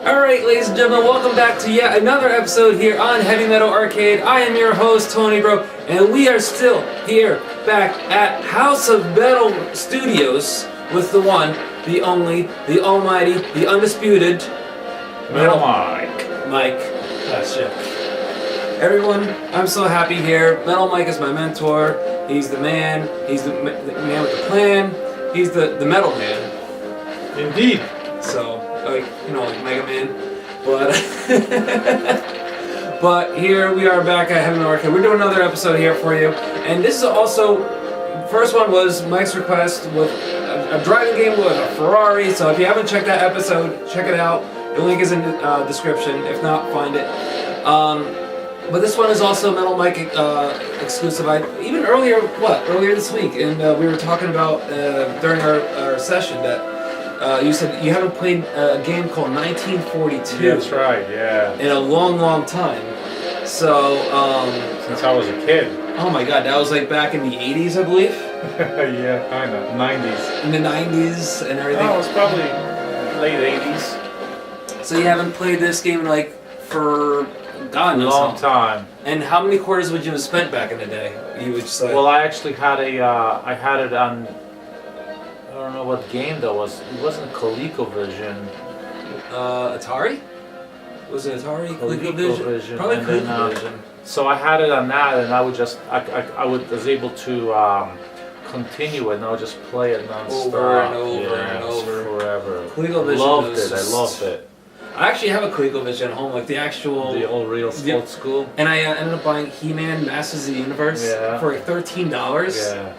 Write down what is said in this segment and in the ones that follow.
Alright, ladies and gentlemen, welcome back to yet another episode here on Heavy Metal Arcade. I am your host, TonyBro, and we are still here back at House of Metal Studios with the one, the only, the almighty, the undisputed Metal Mike. Mike. That's it. Everyone, I'm so happy here. Metal Mike is my mentor. He's the man. He's the man with the plan. He's the metal man. Indeed. So, like, you know, like Mega Man. But but here we are back at Heaven Arcade. We're doing another episode here for you. And this is also, first one was Mike's request with a driving game with a Ferrari. So if you haven't checked that episode, check it out. The link is in the description. If not, find it. But this one is also Metal Mike exclusive. Even earlier this week, and we were talking about during our session that you said you haven't played a game called 1942. That's right, yeah. In a long, long time. So, since I was a kid. Oh my god, that was like back in the 80s, I believe? Yeah, kind of. 90s. In the 90s and everything? Oh, it was probably late 80s. So you haven't played this game like for God knows long time. And how many quarters would you have spent back in the day? You would just like... Well, I actually had I had it on, I don't know what game that was. It wasn't ColecoVision. Atari? Was it Atari? ColecoVision. Probably ColecoVision. So I had it on that, and I would just, I was able to continue it, and I would just play it non-stop. Over and over and over. Forever. ColecoVision loved it. I loved it. I actually have a ColecoVision at home, like the actual... The old real old school. And I ended up buying He-Man Masters of the Universe for like $13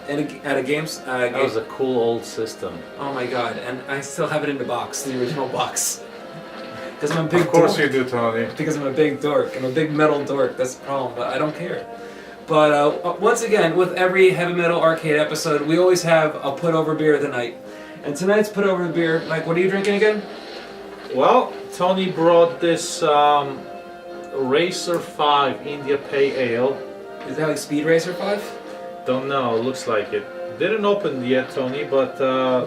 at a games. That was a cool old system. Oh my god, and I still have it in the box, the original box. Because I'm a big Of course dork. you do, Tony. Because I'm a big dork. I'm a big metal dork, that's the problem, but I don't care. But once again, with every Heavy Metal Arcade episode, we always have a put-over beer of the night. And tonight's put-over beer, Mike, what are you drinking again? Well, Tony brought this Racer 5 India Pale Ale. Is that like Speed Racer 5? Don't know, looks like it. Didn't open yet, Tony, but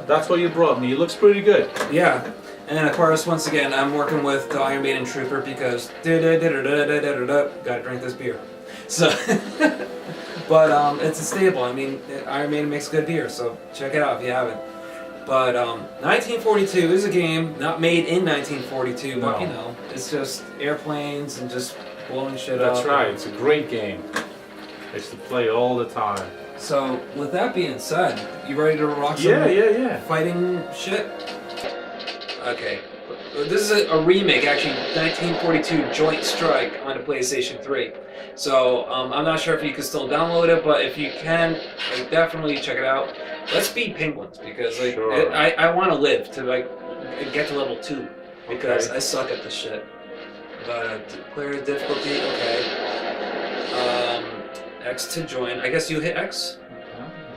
that's what you brought me. It looks pretty good. Yeah. And of course, once again, I'm working with the Iron Maiden Trooper because gotta drink this beer. So, but it's a staple. I mean, Iron Maiden makes good beer, so check it out if you haven't. But 1942 is a game not made in 1942, but you know, it's just airplanes and just blowing shit up. That's right. It's a great game. I used to play all the time. So, with that being said, you ready to rock some Yeah. fighting shit? Okay. This is a remake, actually, 1942 Joint Strike on the PlayStation 3. So, I'm not sure if you can still download it, but if you can, like, definitely check it out. Let's beat penguins, because like Sure. I want to live to like get to level 2, because I suck at this shit. But player difficulty, okay. X to join. I guess you hit X?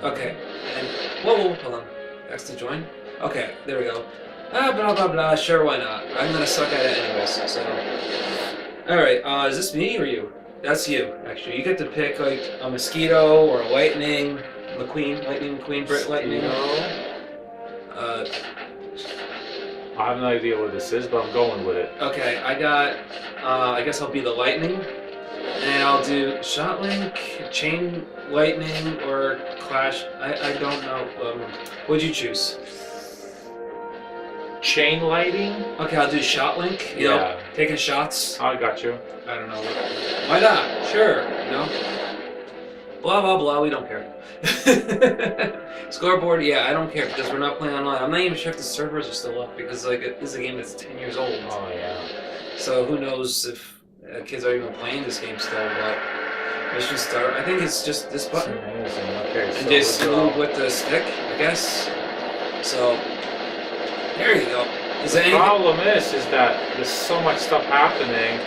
Okay. And whoa, hold on. X to join? Okay, there we go. Blah blah blah, sure, why not? I'm gonna suck at it anyways, so. Alright, is this me or you? That's you, actually. You get to pick like a mosquito or a lightning McQueen, Britt Lightning. I have no idea what this is, but I'm going with it. Okay, I got, I guess I'll be the lightning. And I'll do shot link, chain lightning, or clash. I don't know. What'd you choose? Chain lighting? Okay, I'll do shot link. You know, taking shots. I got you. I don't know. Why not? Sure. You know. Blah blah blah. We don't care. Scoreboard. Yeah, I don't care because we're not playing online. I'm not even sure if the servers are still up because like this is a game that's 10 years old. Oh yeah. So who knows if kids are even playing this game still? But mission start. I think it's just this button. Okay. And just move with the stick, I guess. So there you go. Is there the problem is that there's so much stuff happening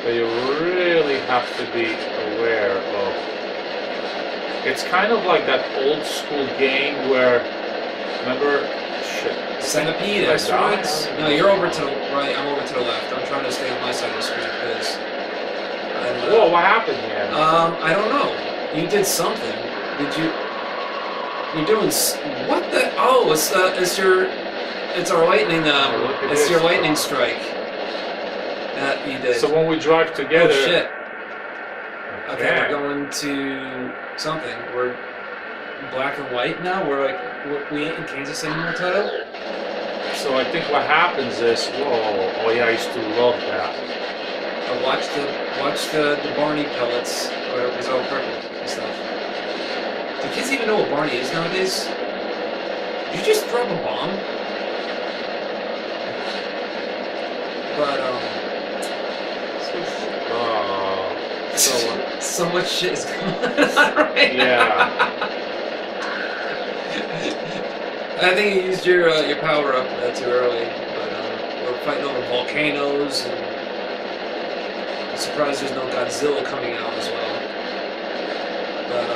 that you really have to be aware of. It's kind of like that old school game where, remember, Centipede, asteroids? No, you're over to the right, I'm over to the left. I'm trying to stay on my side of the screen because And, Whoa, what happened here? I don't know. You did something. Did you? You're doing what the? Oh, it's our lightning. It's your lightning strike. That you did. So when we drive together. Oh shit. Okay, we're going to something. We're black and white now. We ain't in Kansas anymore, Toto. So I think what happens is, whoa, oh yeah, I used to love that. Watch the Barney pellets, or it was all purple and stuff. Do kids even know what Barney is nowadays? Did you just drop a bomb? But so much shit is going on right now. Yeah. I think you used your power up too early, but we're fighting over volcanoes, and I'm surprised there's no Godzilla coming out as well. But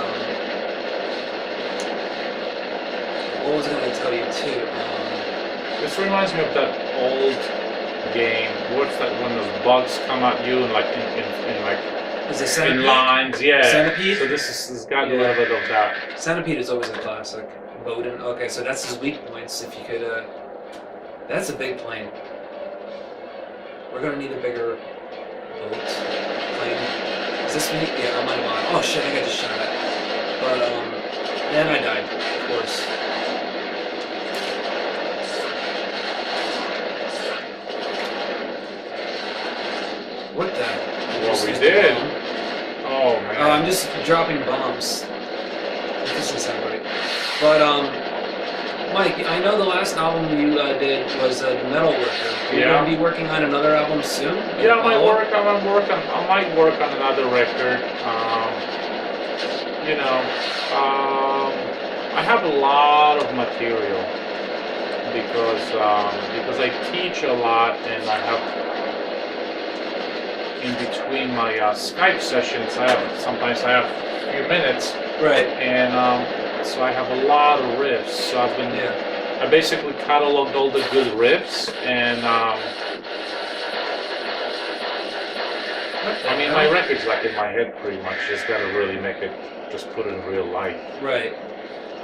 what was I going to tell you too? This reminds me of that old game. What's that when those bugs come at you and like in like is it Centipede? in lines? Yeah. Centipede? So this has got a little bit of that. Centipede is always a classic. Bowden. Okay, so that's his weak points. If you could, that's a big plane. We're gonna need a bigger boat plane. Is this me? Yeah, I might have on. Oh shit! I got just shot at. But and I died, of course. What the? Well, we did. Oh man. Oh, I'm just dropping bombs. That doesn't sound right. But Mike, I know the last album you did was The Metal Worker. Are you going to be working on another album soon? Yeah, I might work on another record. I have a lot of material because I teach a lot, and I have in between my Skype sessions, sometimes I have a few minutes, right? And so I have a lot of riffs. So I basically cataloged all the good riffs, and I mean my record's like in my head pretty much. Just gotta really just put it in real light. Right.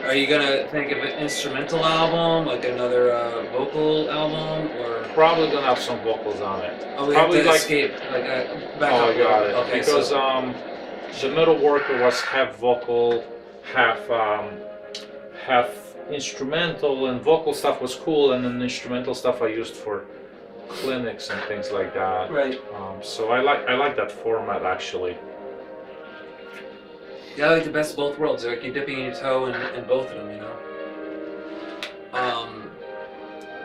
Are you gonna think of an instrumental album, like another vocal album, or probably gonna have some vocals on it? Oh, we probably have to escape, like a backup. Oh, I got it. Okay, because the Metal Worker was half vocal, half instrumental, and vocal stuff was cool, and then instrumental stuff I used for clinics and things like that. Right. So I like that format actually. Yeah, I like the best of both worlds. Like you're dipping your toe in both of them, you know.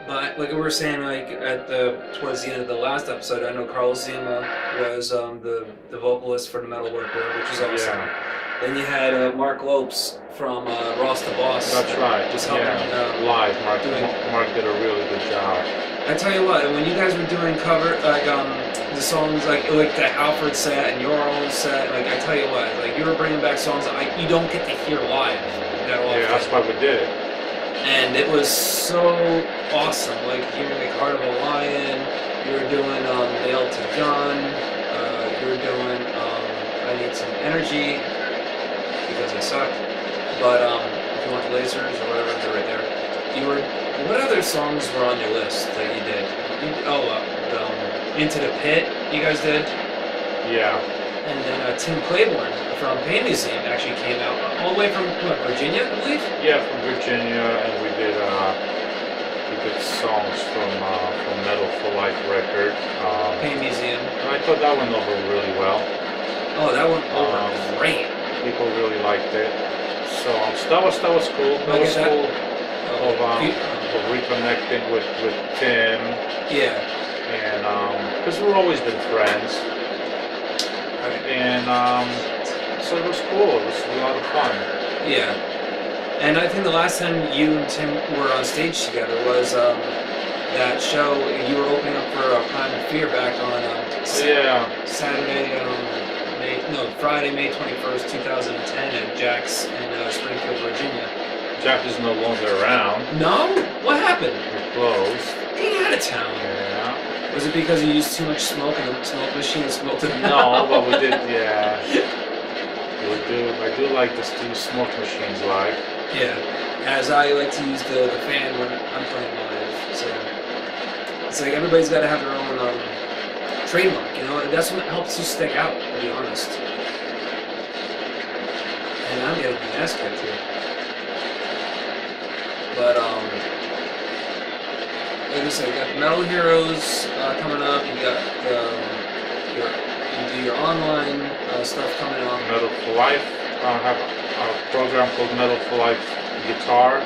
But like we were saying, like towards the end of the last episode, I know Carlos Zima was the vocalist for the Metal Worker, which was awesome. Yeah. Then you had Mark Lopes from Ross the Boss. That's right. Just helping live. Mark did a really good job. I tell you what, when you guys were doing cover the songs like the Halford set and your own set, like I tell you what, like you were bringing back songs that you don't get to hear live that often. Yeah, that's why we did it. And it was so awesome. Like hearing like Heart of a Lion, you were doing Nailed to Gun, you were doing I Need Some Energy because I suck. But if you want the lasers or whatever, they're right there. What other songs were on your list that you did? Into the Pit, you guys did? Yeah. And then Tim Claiborne from Pain Museum actually came out all the way from Virginia, I believe? Yeah, from Virginia, and we did songs from Metal for Life record. Pain Museum. And I thought that went over really well. Oh, that went over great. People really liked it. So that was cool. That was cool. Of reconnecting with Tim. Yeah. And because we've always been friends. Right. And so it was cool. It was a lot of fun. Yeah. And I think the last time you and Tim were on stage together was that show you were opening up for Prime and Fear back on Friday, May 21st, 2010 at Jack's in Springfield, Virginia. Jack is no longer around. No? What happened? He closed. Get out of town. Yeah. Was it because you used too much smoke and the smoke machine smoked it? No, but we did, yeah. I do like to use smoke machines live. Yeah, as I like to use the fan when I'm playing live. So it's like everybody's got to have their own trademark, you know. That's what helps you stick out, to be honest. And I'm getting my ass kicked here. But like I said, you got Metal Heroes coming up. You got you do your online stuff coming up. Metal for Life. I have a program called Metal for Life Guitar,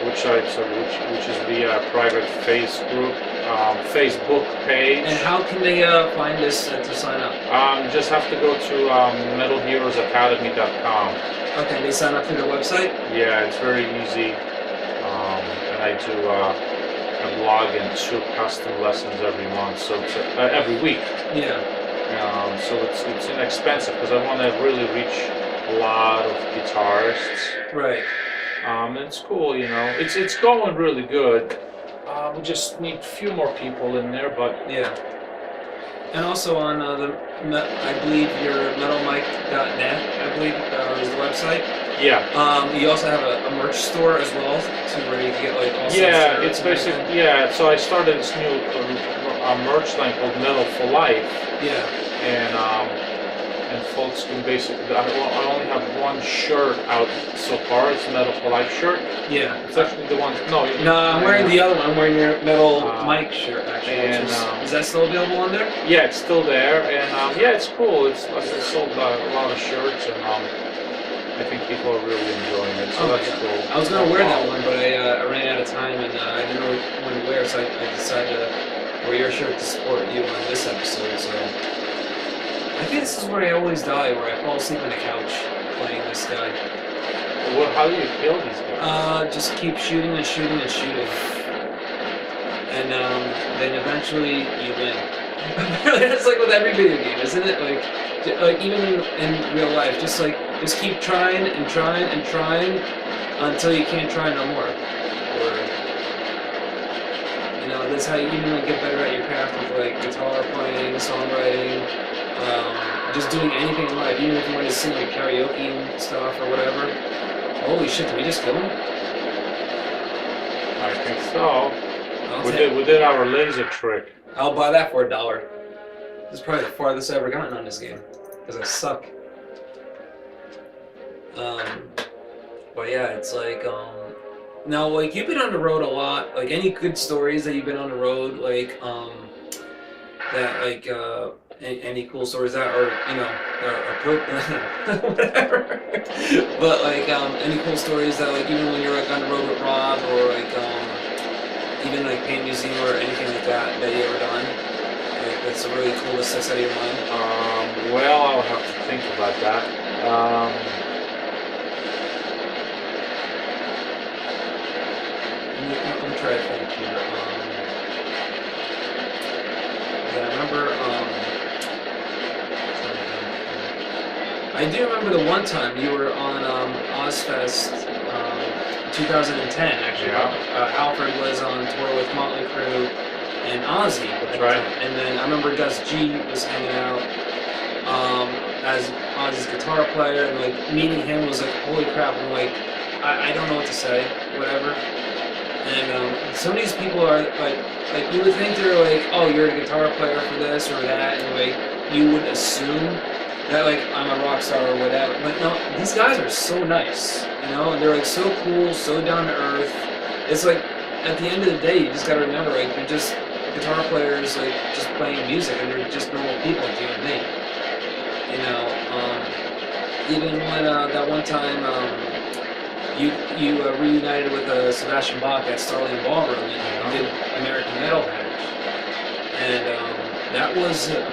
which is via private Facebook page. And how can they find this to sign up? Just have to go to metalheroesacademy.com. Okay, they sign up through the website? Yeah, it's very easy. And I do a blog and 2 custom lessons every month, so it's every week. Yeah. So it's inexpensive because I want to really reach a lot of guitarists. Right. And it's cool, you know. It's going really good. We just need a few more people in there, but yeah. And also on I believe your metalmic.net, I believe is the website. Yeah. You also have a merch store as well, too, where you can get like all sorts of it's basically So I started this new merch line called Metal for Life. Yeah. And folks can basically. I only have one shirt out so far. It's a Metal for Life shirt. Yeah. It's actually the one. No, I'm wearing the other one. I'm wearing your Metal Mic shirt actually. And is that still available on there? Yeah, it's still there, and it's cool. It's sold a lot of shirts, and I think people are really enjoying it. So that's cool. I was gonna wear that one, but I ran out of time, and I didn't know when to wear, so I decided to wear your shirt to support you on this episode. So. I think this is where I always die, where I fall asleep on the couch playing this guy. Well, how do you kill these guys? Just keep shooting and shooting and shooting. And then eventually you win. That's like with every video game, isn't it? Like even in real life, just keep trying and trying and trying until you can't try no more. Or, you know, that's how you even get better at your craft with like guitar playing, songwriting. Just doing anything in life, even if you want to sing like karaoke and stuff or whatever. Holy shit, did we just kill him? I think so. We did our laser trick. I'll buy that for $1. This is probably the farthest I've ever gotten on this game, because I suck. But yeah, it's like, now like you've been on the road a lot, like any good stories that you've been on the road, like, that like, any cool stories that are, you know, whatever. But like, any cool stories that like even when you're like on the road with Rob or like, even like Paint Museum or anything like that you ever done? Like that's really cool that sticks out of your mind. Well, I'll have to think about that. Let me try to think here. Yeah, I remember. I do remember the one time you were on Ozfest 2010, actually. Yeah. Alfred was on tour with Motley Crue and Ozzy. That's right. And then I remember Gus G was hanging out as Ozzy's guitar player, and like meeting him was like, holy crap, I'm like, I don't know what to say, whatever. And some of these people are like you would think they're like, oh, you're a guitar player for this or that, and like you would assume that like I'm a rock star or whatever. But no, these guys are so nice, you know. They're like so cool, so down to earth. It's like at the end of the day, you just gotta remember, like they're just guitar players, like just playing music, and they're just normal people like you and me. You know, even when that one time you reunited with Sebastian Bach at Starling Ballroom and you did American Metal Band, and that was a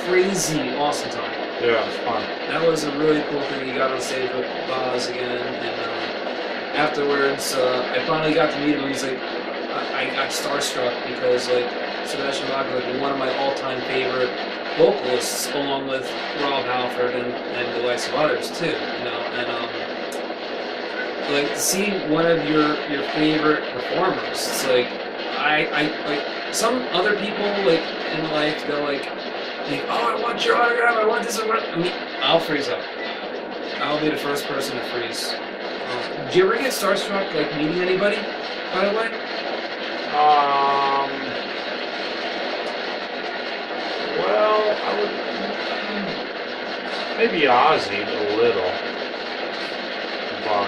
crazy awesome time. Yeah, it was fun. That was a really cool thing. You got on stage with Boz again, and afterwards, I finally got to meet him. And he's like, I got starstruck because like Sebastian Bach was like one of my all-time favorite vocalists, along with Rob Halford and the likes of others too. You know, and like to see one of your favorite performers. It's like I like some other people like in life, they'll like, oh, I want your autograph. I want this. I mean, I'll freeze up. I'll be the first person to freeze. Do you ever get starstruck like meeting anybody? By the way. Well, I would maybe Ozzy a little, but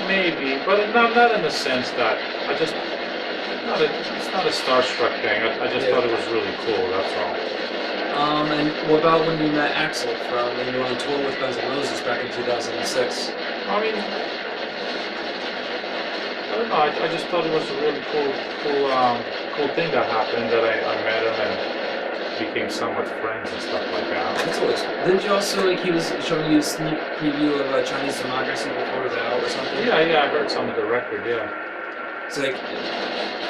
maybe, but not in the sense that it's not a starstruck thing. I just thought it was really cool. That's all. And what about when you met Axel when you were on tour with Guns N' Roses back in 2006? I mean, I don't know. I just thought it was a really cool thing that happened. That I met him and became somewhat friends and stuff like that. That's always. Didn't you also he was showing you a sneak preview of Chinese Democracy before it was out or something? Yeah. I heard some of the record. Yeah. It's like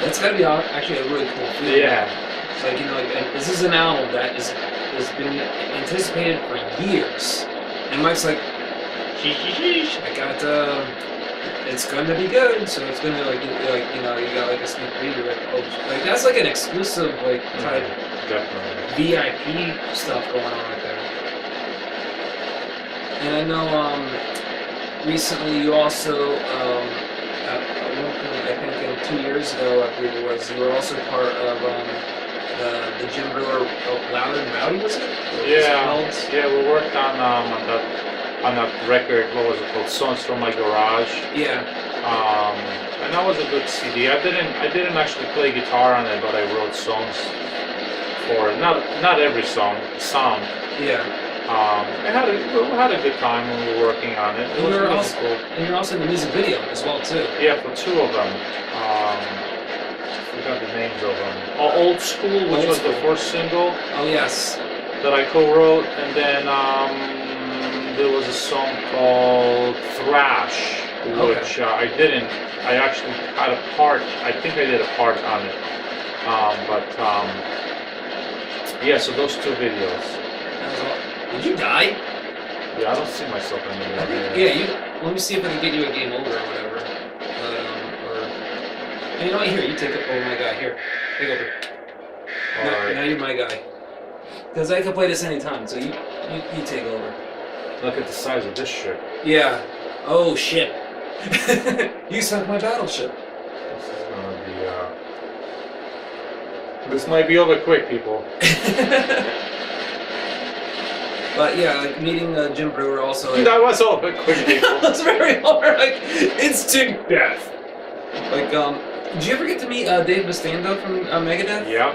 that's gotta be actually a really cool feeling. Yeah. It's like like, this is an album that has been anticipated for years, and Mike's like, I got it's gonna be good, so it's gonna you got like a sneak preview, like that's like an exclusive type VIP stuff going on right there. And I know recently you also at one point, I think 2 years ago, I believe it was, you were also part of the Jim Brewer Loud and Rowdy, was it? Yeah, we worked on that record. What was it called? Songs from My Garage. Yeah. And that was a good CD. I didn't actually play guitar on it, but I wrote songs for it. Not every song, some. Yeah. We had a good time when we were working on it. It was really cool. And you're also in the music video as well too. Yeah, for two of them. I forgot the names of them. Old School, which was the first single. Oh yes. That I co-wrote, and then there was a song called Thrash, which I didn't. I actually had a part. I think I did a part on it. Yeah. So those two videos. Did you die? Yeah, I don't see myself anymore. Yeah. Let me see if I can get you a game over or whatever. You know what? Here, you take it. Oh my god, here, take over. Now you're my guy. Because I can play this anytime, so you take over. Look at the size of this ship. Yeah. Oh shit. You sunk my battleship. This is gonna be This might be over quick, people. But yeah, meeting Jim Brewer also. That was over quick, people. That was very hard. Instant death. Did you ever get to meet Dave Mustaine from Megadeth? Yeah.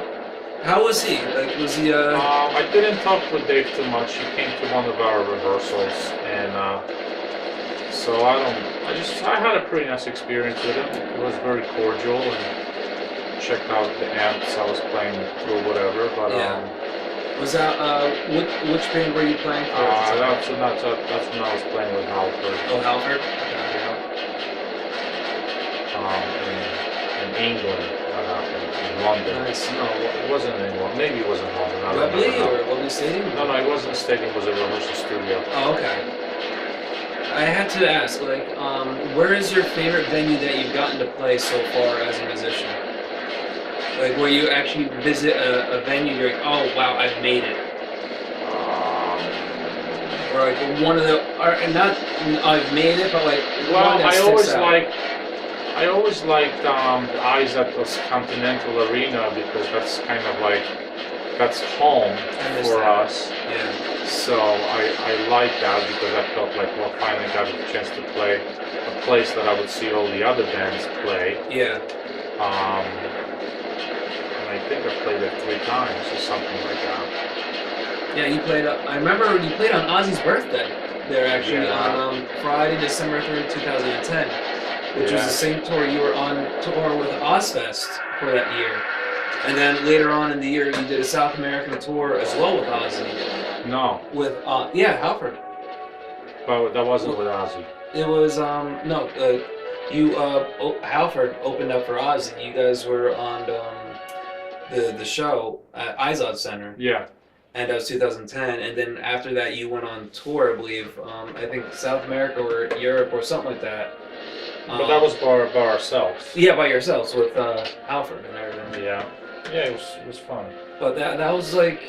How was he? Was he? I didn't talk with Dave too much. He came to one of our rehearsals, and so I had a pretty nice experience with him. It was very cordial, and checked out the amps I was playing through, whatever. But was that which band were you playing for? That's when I was playing with Halford. Oh, Halford. In England, that happened. In London. Nice. No, it wasn't in England. Maybe it was in London. Wembley or Wembley Stadium? No, it wasn't a stadium. It was a rehearsal studio. Oh, okay. I had to ask, where is your favorite venue that you've gotten to play so far as a musician? Where you actually visit a venue, you're like, oh wow, I've made it. Or one of the, not I've made it, but well, one that sticks out. I always liked the Eyes at the Continental Arena, because that's kind of that's home for us. Yeah. So I like that, because I felt finally got a chance to play a place that I would see all the other bands play. Yeah. And I think I played it 3 times or something like that. Yeah, you played. I remember you played on Ozzy's birthday there actually on Friday, December 3rd, 2010. Which was the same tour. You were on tour with Ozfest for that year. And then later on in the year, you did a South American tour as well with Ozzy. No. With, Halford. But that wasn't with Ozzy. It was, Halford opened up for Ozzy. You guys were on the show at Izod Center. Yeah. And that was 2010. And then after that, you went on tour, I believe. I think South America or Europe or something like that. But that was by ourselves. Yeah, by yourselves with Alfred and everything. Yeah, it was fun. But that was like,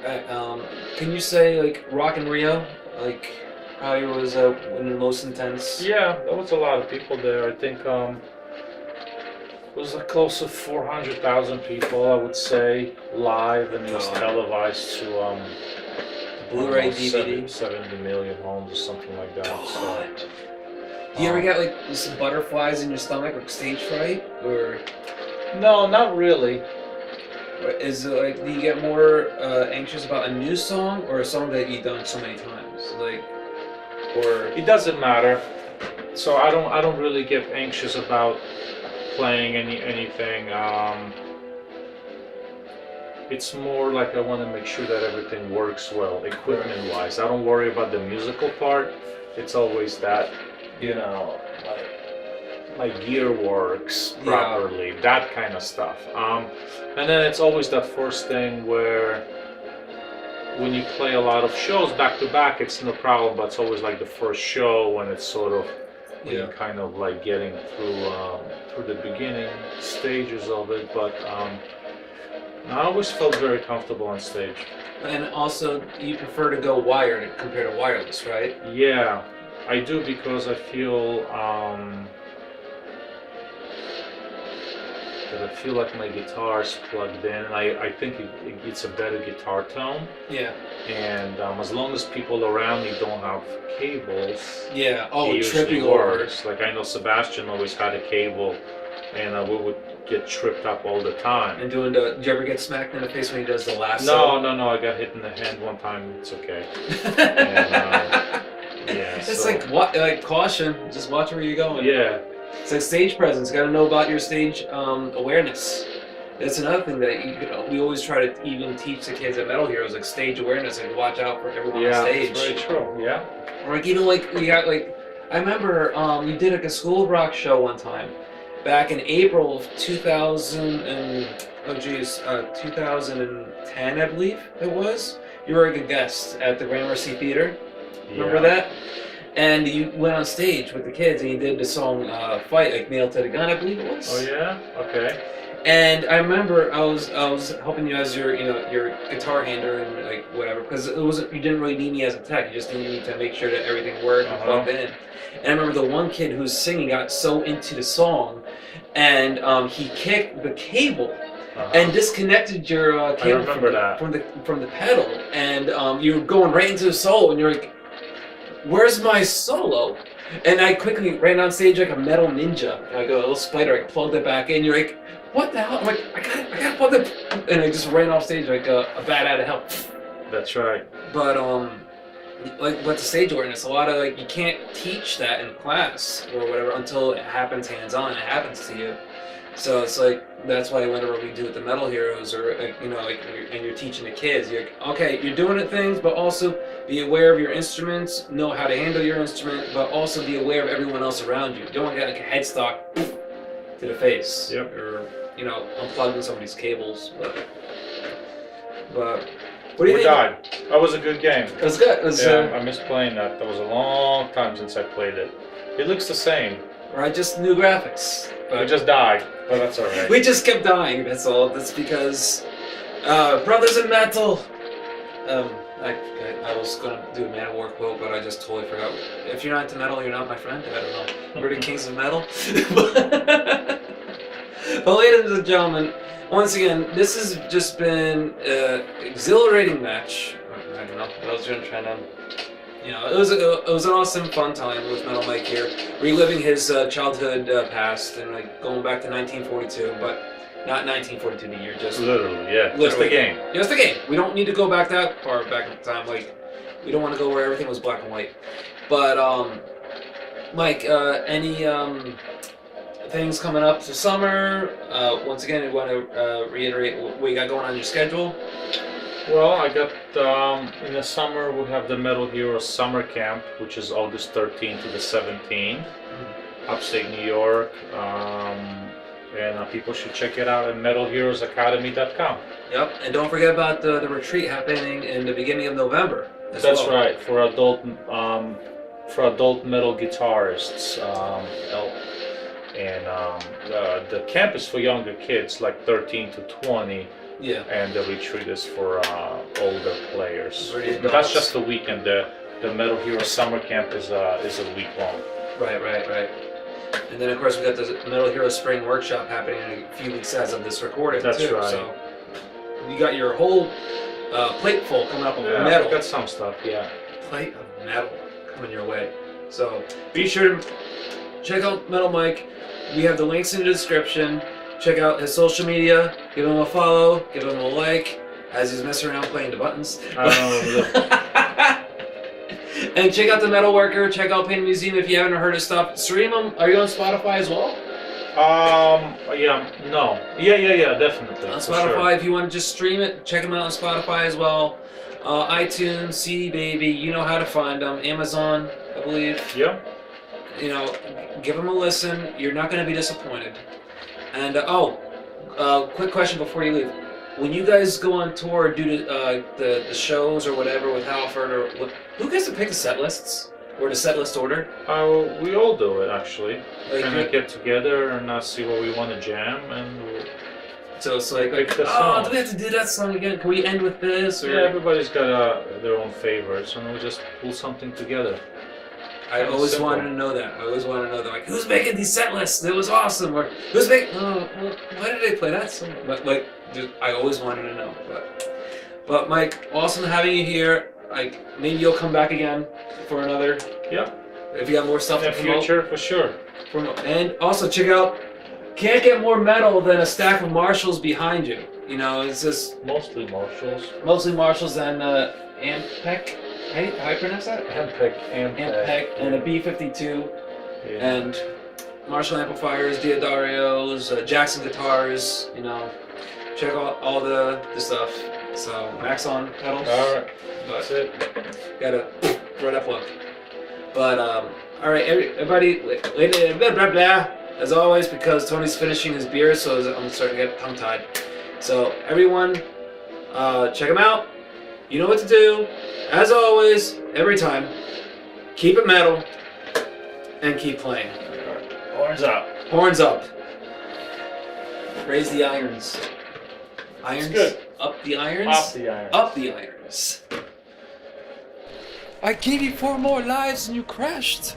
can you say like Rock in Rio? Like probably was one of the most intense. Yeah, there was a lot of people there. I think it was like close to 400,000 people, I would say, live, and it was televised to Blu-ray, DVD, 70 million homes or something like that. So, do you ever get like some butterflies in your stomach, like stage fright, or? no, not really. Is it like, do you get more anxious about a new song or a song that you've done so many times, like, or? It doesn't matter. So I don't really get anxious about playing anything. It's more like I want to make sure that everything works well, equipment-wise. I don't worry about the musical part. It's always that, you know, my gear works properly, that kind of stuff. And then it's always that first thing where when you play a lot of shows back to back, it's no problem, but it's always like the first show when it's sort of when you're kind of like getting through the beginning stages of it. But I always felt very comfortable on stage. And also, you prefer to go wired compared to wireless, right? Yeah, I do, because I feel that I feel like my guitar's plugged in, and I think it's a better guitar tone. Yeah. And as long as people around me don't have cables, yeah. Oh, it tripping usually over. works. Like I know Sebastian always had a cable, and we would get tripped up all the time. And did you ever get smacked in the face when he does the lasso? No, I got hit in the hand one time. It's okay. And, yeah. It's like what? Like caution. Just watch where you're going. Yeah. It's like stage presence. Got to know about your stage awareness. That's another thing that we always try to even teach the kids at Metal Heroes, like stage awareness, like watch out for everyone on stage. Yeah, very true. Yeah. Or like even like we got like, I remember you did like a School of Rock show one time, back in April of 2010, I believe it was. You were like a guest at the Gramercy Theater. Remember that? And you went on stage with the kids and you did the song "Fight," like "Nailed to the Gun," I believe it was. Oh yeah. Okay. And I remember I was helping you as your your guitar hander and like whatever, because you didn't really need me as a tech. You just needed me to make sure that everything worked and plugged in. And I remember the one kid who was singing got so into the song, and he kicked the cable and disconnected your cable from the pedal, and you were going right into the solo, and you're like, "Where's my solo?" And I quickly ran on stage like a metal ninja, and I go a little spider. I plugged it back in. You're like, "What the hell?" I'm like, I gotta plug it, and I just ran off stage like a bat out of hell. That's right. But like with the stage awareness, a lot of like you can't teach that in class or whatever until it happens hands-on. It happens to you. So it's like that's why whenever we do with the Metal Heroes, or and you're teaching the kids, you're like, okay, you're doing it things, but also be aware of your instruments, know how to handle your instrument, but also be aware of everyone else around you. You don't want to get like a headstock to the face, or unplugging somebody's cables. But what do you think? Died. That was a good game. It was good. It was, I miss playing that. That was a long time since I played it. It looks the same. Right, just new graphics. We just died, but that's alright. We just kept dying, that's all. That's because Brothers in Metal. I was going to do a Manowar quote, but I just totally forgot. If you're not into metal, you're not my friend. I don't know. We're the kings of metal. But ladies and gentlemen, once again, this has just been an exhilarating match. I don't know. I was going to try to... it was an awesome, fun time with Metal Mike here, reliving his childhood past and like going back to 1942, but not 1942 the year, just literally, yeah, just the game. Just the game. We don't need to go back that far back in time. Like, we don't want to go where everything was black and white. But Mike, any things coming up to summer? Once again, I want to reiterate what you got going on your schedule. Well, I got, in the summer we have the Metal Heroes Summer Camp, which is August 13th to the 17th, upstate New York, and people should check it out at metalheroesacademy.com. Yep, and don't forget about the retreat happening in the beginning of November. That's right, for adult metal guitarists. and the camp is for younger kids, like 13 to 20. Yeah. And the retreat is for older players. Very But that's just a weekend. The Metal Hero Summer Camp is a week long. Right. And then of course we got the Metal Hero Spring Workshop happening in a few weeks as of this recording. That's too. right. So you got your whole plate full coming up of Yeah, metal. I've got some stuff. Yeah. Plate of metal coming your way. So be sure to check out Metal Mike. We have the links in the description. Check out his social media. Give him a follow. Give him a like as he's messing around playing the buttons. And check out the Metalworker. Check out Painting Museum if you haven't heard his stuff. Stream them. Are you on Spotify as well? Yeah. No. Yeah. Definitely. On for Spotify, sure. if you want to just stream it, check them out on Spotify as well. iTunes, CD Baby, you know how to find them. Amazon, I believe. Yeah. You know, give them a listen. You're not going to be disappointed. And quick question before you leave: when you guys go on tour, do the shows or whatever with Halford, or who gets to pick the set lists or the set list order? We all do it actually. Like, Kind of get together and see what we want to jam, and so it's like pick the oh, song. do we have to do that song again? Can we end with this? Or Yeah, everybody's got their own favorites, and we just pull something together. I always simple. wanted to know that. I always wanted to know that. Like, who's making these set lists? It was awesome. Or who's making? Oh, well, why did they play that song? But like, I always wanted to know. But Mike, awesome having you here. Like, maybe you'll come back again for another. Yeah. If you have more stuff In to the promote. future, for sure. And also check out. Can't get more metal than a stack of Marshalls behind you. You know, it's just Mostly Marshalls. mostly Marshalls and Ampeg. How do I pronounce that? Ampeg and a B52. Yeah. And Marshall amplifiers, Diodarios, Jackson guitars, you know, check out all the stuff. So Maxon pedals. Alright, But that's it. gotta throw that plug. But all right, everybody, blah blah blah. As always, because Tony's finishing his beer, so I'm starting to get tongue-tied. So everyone, check him out. You know what to do. As always, every time, keep it metal and keep playing. Horns up. Horns up. Raise the irons. Irons? Good. Up the irons? Off the iron. Up the irons. I gave you 4 more lives and you crashed.